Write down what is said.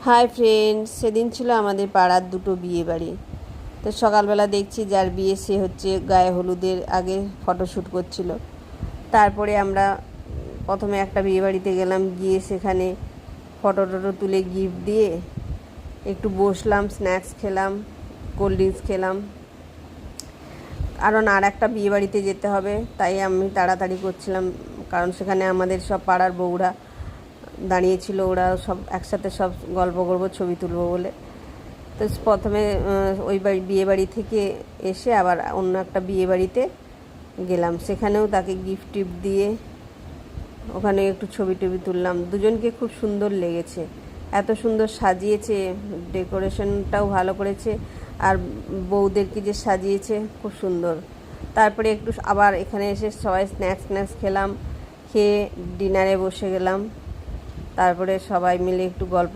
Hi friends, সেদিন ছিল আমাদের পাড়ার দুটো বিয়ে বাড়ি। তো সকালবেলা দেখছি যার বিয়ে সে হচ্ছে গায়ে হলুদের আগে ফটোশ্যুট করছিল। তারপরে আমরা প্রথমে একটা বিয়ে বাড়িতে গেলাম, গিয়ে সেখানে ফটো টটো তুলে গিফট দিয়ে একটু বসলাম, স্ন্যাক্স খেলাম, কোল্ড ড্রিঙ্কস খেলাম। কারণ আর একটা বিয়ে বাড়িতে যেতে হবে, তাই আমি তাড়াতাড়ি করছিলাম, কারণ সেখানে আমাদের সব পাড়ার বউরা দাঁড়িয়েছিল, ওরা সব একসাথে সব গল্প করবো, ছবি তুলবো বলে। তো প্রথমে ওই বিয়ে বাড়ি থেকে এসে আবার অন্য একটা বিয়ে বাড়িতে গেলাম, সেখানেও তাকে গিফট টিফট দিয়ে ওখানে একটু ছবি টবি তুললাম। দুজনকে খুব সুন্দর লেগেছে, এত সুন্দর সাজিয়েছে, ডেকোরেশনটাও ভালো করেছে, আর বউদেরকে যে সাজিয়েছে খুব সুন্দর। তারপরে একটু আবার এখানে এসে সবাই স্ন্যাক্স খেলাম, খেয়ে ডিনারে বসে গেলাম। তারপরে সবাই মিলে একটু গল্প